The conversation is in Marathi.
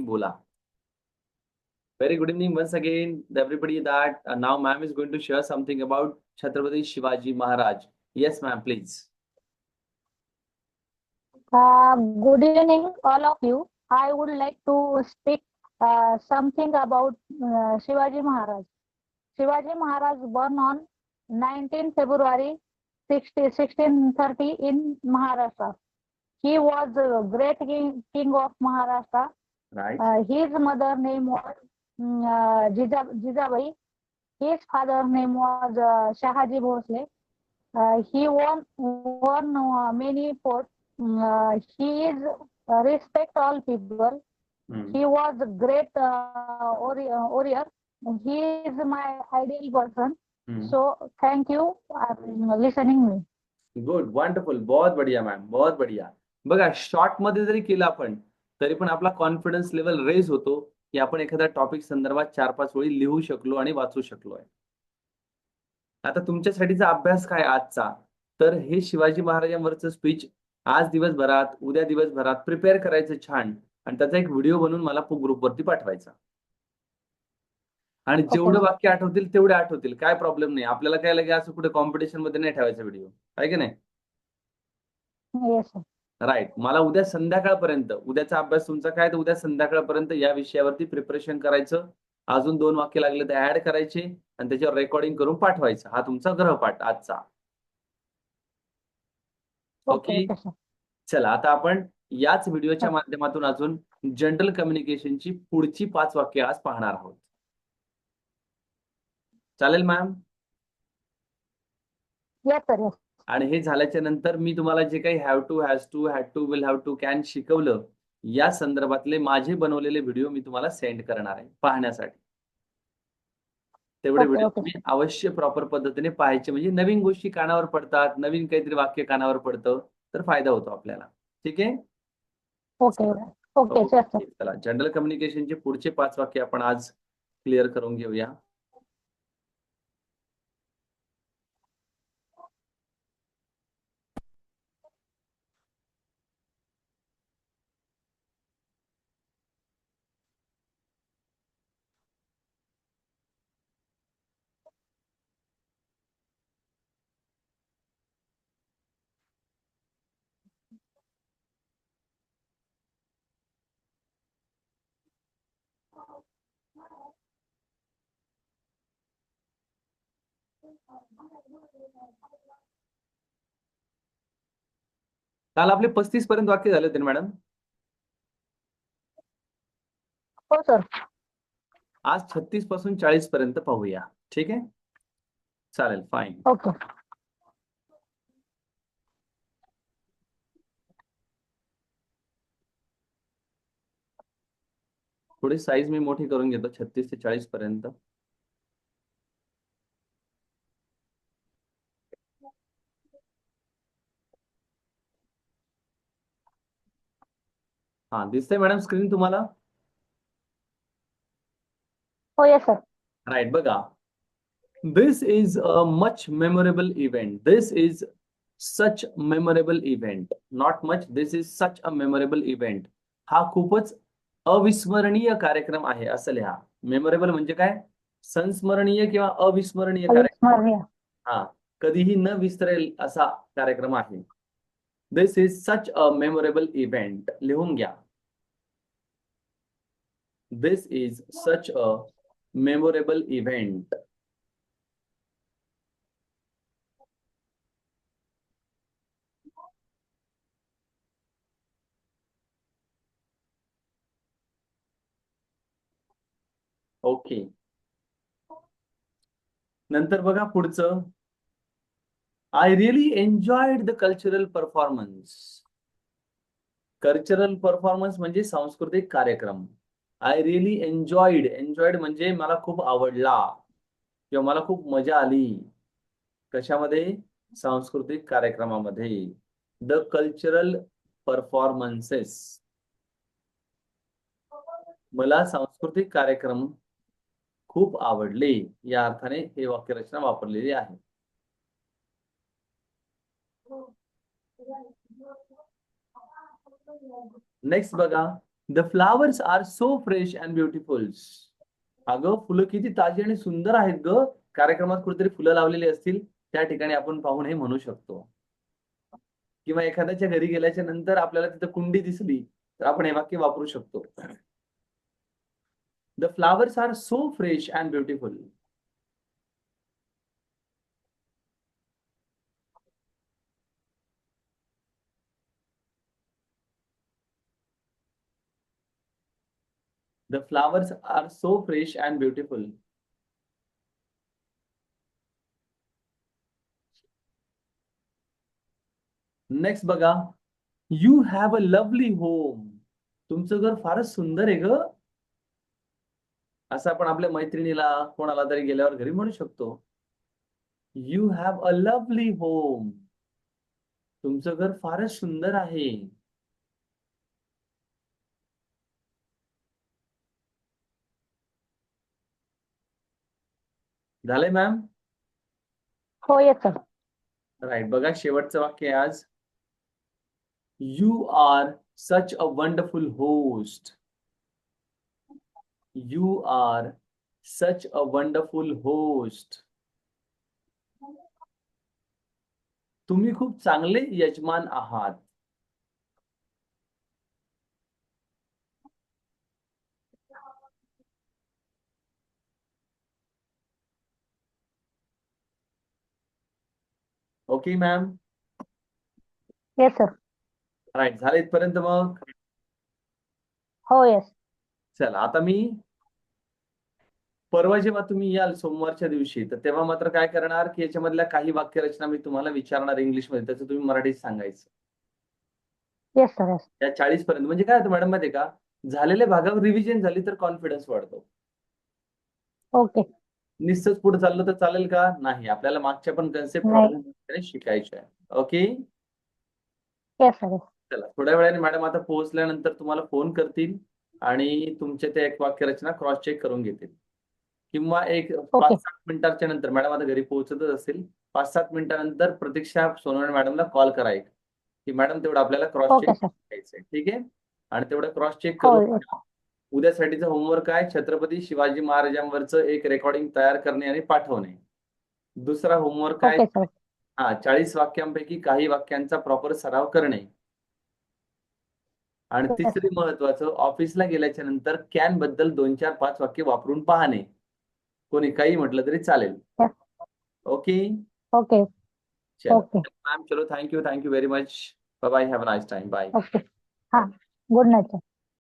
बोला. Very good evening once again, everybody. That now ma'am is going to share something about Chhatrapati Shivaji Maharaj. Yes, ma'am, please. Good evening, all of you. I would like to speak something about Shivaji Maharaj. Shivaji Maharaj born on 19 February 1630 in Maharashtra. He was the great king of Maharashtra. Right. His mother name was Jijabai. His father name was Shahaji Bhosle. He won many forts. He is respect all people. He was a great warrior. He is my ideal person. So thank you for listening me. Good, wonderful, बहुत बढिया मॅम, बहुत बढिया. बघा, शॉर्ट मध्ये जरी केलं आपण तरी पण आपला कॉन्फिडन्स लेवल रेज होतो की आपण एखाद्या टॉपिक संदर्भात 4-5 वेळी लिहू शकलो आणि वाचू शकलोय. आता तुमच्यासाठीचा अभ्यास काय आजचा, तर हे शिवाजी महाराजांवरचं स्पीच आज दिवसभरात, उद्या दिवसभरात प्रिपेअर करायचं छान आणि त्याचा एक व्हिडिओ बनवून मला ग्रुपवरती पाठवायचा. आणि जेवढं वाक्य आठवतील तेवढे आठवतील, काय प्रॉब्लेम नाही. आपल्याला काय लगे असं कुठे कॉम्पिटिशन मध्ये नाही ठेवायचा व्हिडिओ, आहे की नाही? राईट. मला उद्या संध्याकाळपर्यंत, उद्याचा अभ्यास तुमचा काय, तर उद्या संध्याकाळपर्यंत या विषयावरती प्रिपरेशन करायचं. अजून 2 वाक्य लागले तर ऍड करायचे आणि त्याच्यावर रेकॉर्डिंग करून पाठवायचं. हा तुमचा गृहपाठ आजचा. ओके. चला, आता आपण याच व्हिडिओच्या माध्यमातून अजून जनरल कम्युनिकेशनची पुढची 5 वाक्य आज पाहणार आहोत. चालेल मॅम? आणि हे झाल्याच्या नंतर मी तुम्हाला जे काही have to, has to, had to, will have to, can शिकवलं या संदर्भातले माझे बनवलेले व्हिडिओ मी तुम्हाला सेंड करणार आहे पाहण्यासाठी. तेवढे व्हिडिओ तुम्ही अवश्य प्रॉपर पद्धतीने पाहायचे, म्हणजे नवीन गोष्टी कानावर पडतात, नवीन काहीतरी वाक्य कानावर पडतं तर फायदा होतो आपल्याला. ठीक आहे? ओके. चला, जनरल कम्युनिकेशनचे पुढचे 5 वाक्य आपण आज क्लिअर करून घेऊया. काल आपले 35 पर्यंत वाक्य झाले होते मॅडम? हो सर. आज 36 पासून 40 पर्यंत पाहूया. ठीक आहे? चालेल, फाईन. ओके. थोडी साईज मी मोठी करून घेतो 36 ते 40 पर्यंत. हा, दिसतंय मॅडम स्क्रीन तुम्हाला? हो, येस सर. राईट. बघा, this is a much memorable event. This is such memorable event. Not much, this is such a memorable event. हा खूपच अविस्मरणीय कार्यक्रम आहे असं लिहा. मेमोरेबल म्हणजे काय? संस्मरणीय किंवा अविस्मरणीय कार्यक्रम. हा, कधीही न विसरेल असा कार्यक्रम आहे. This is such a memorable event. लिहून घ्या. This is such a memorable event. Okay. नंतर बघा पुढचं. I really enjoyed the cultural performance. Cultural performance म्हणजे सांस्कृतिक कार्यक्रम. I really enjoyed. एन्जॉयड म्हणजे मला खूप आवडला किंवा मला खूप मजा आली. कशामध्ये? सांस्कृतिक कार्यक्रमामध्ये. The cultural performances. मला सांस्कृतिक कार्यक्रम खूप आवडले या अर्थाने हे वाक्यरचना वापरलेली आहे. नेक्स्ट बघा, the flowers are so fresh and beautiful. अगं फुलं किती ताजी आणि सुंदर आहेत ग. कार्यक्रमात कुठेतरी फुलं लावलेली असतील त्या ठिकाणी आपण पाहून हे म्हणू शकतो. किंवा एखाद्याच्या घरी गेल्याच्या नंतर आपल्याला तिथं कुंडी दिसली तर आपण हे वाक्य वापरू शकतो. The flowers are so fresh and beautiful. The flowers are so fresh and beautiful. Next बघा, you have a lovely home. तुमचं घर फारच सुंदर आहे ग. असं आपण आपल्या मैत्रिणीला कोणाला तरी गेल्यावर घरी म्हणू शकतो. You have a lovely home. तुमचं घर फारच सुंदर आहे. झालंय मॅम? हो येस सर. राईट. बघा शेवटचं वाक्य आहे आज. You are such a wonderful host. You are such a wonderful host. तुम्ही खूप चांगले यजमान आहात. Okay ma'am? Yes sir. Right. झालं इथपर्यंत मग? हो येस. चला आता मी परवा जेव्हा तुम्ही याल सोमवारच्या दिवशी तर तेव्हा मात्र काय करणार की याच्यामधल्या काही वाक्यरचना मी तुम्हाला विचारणार इंग्लिशमध्ये, त्याचं तुम्ही मराठीत सांगायचं. Yes sir. येस. या 40 पर्यंत. म्हणजे काय होतं मॅडम माहितीये का, झालेल्या भागावर रिव्हिजन झाली तर कॉन्फिडन्स वाढतो. ओके. नुसतंच पुढे चाललं तर चालेल का? नाही. आपल्याला मागच्या पण कन्सेप्ट नाही. प्रॉब्लेम शिकायच्या आहे. ओके. Yes sir. येस. चला थोड्या वेळाने मॅडम आता पोहोचल्यानंतर तुम्हाला फोन करतील आणि तुमचे ते एक वाक्यरचना क्रॉस चेक करून घेतील. किंवा एक ओके. 5-7 मिनिटाच्या नंतर मॅडम आता घरी पोहोचतच असेल, 5-7 मिनिटानंतर प्रतीक्षा सोनवणे मॅडमला कॉल करा एक, की मॅडम तेवढं आपल्याला क्रॉस ओके चेक सर. करायचंय. ठीक आहे. आणि तेवढं क्रॉस चेक हो करून येस. उद्यासाठीचं होमवर्क आहे छत्रपती शिवाजी महाराजांवरचं एक रेकॉर्डिंग तयार करणे आणि पाठवणे. दुसरा होमवर्क आहे ओके सर. 40 वाक्यांपैकी काही वाक्यांचा प्रॉपर सराव करणे. आणि येस तिसरी सर. महत्वाचं, ऑफिसला गेल्याच्या नंतर कॅन बद्दल 2-4-5 वाक्य वापरून पाहणे. कोणी काही म्हटलं तरी चालेल. येस. ओके. ओके. चलो ओके. मैम, चलो thank you very much. Bye bye, have a nice time. Bye. Okay. हाँ गुड नाइट सर.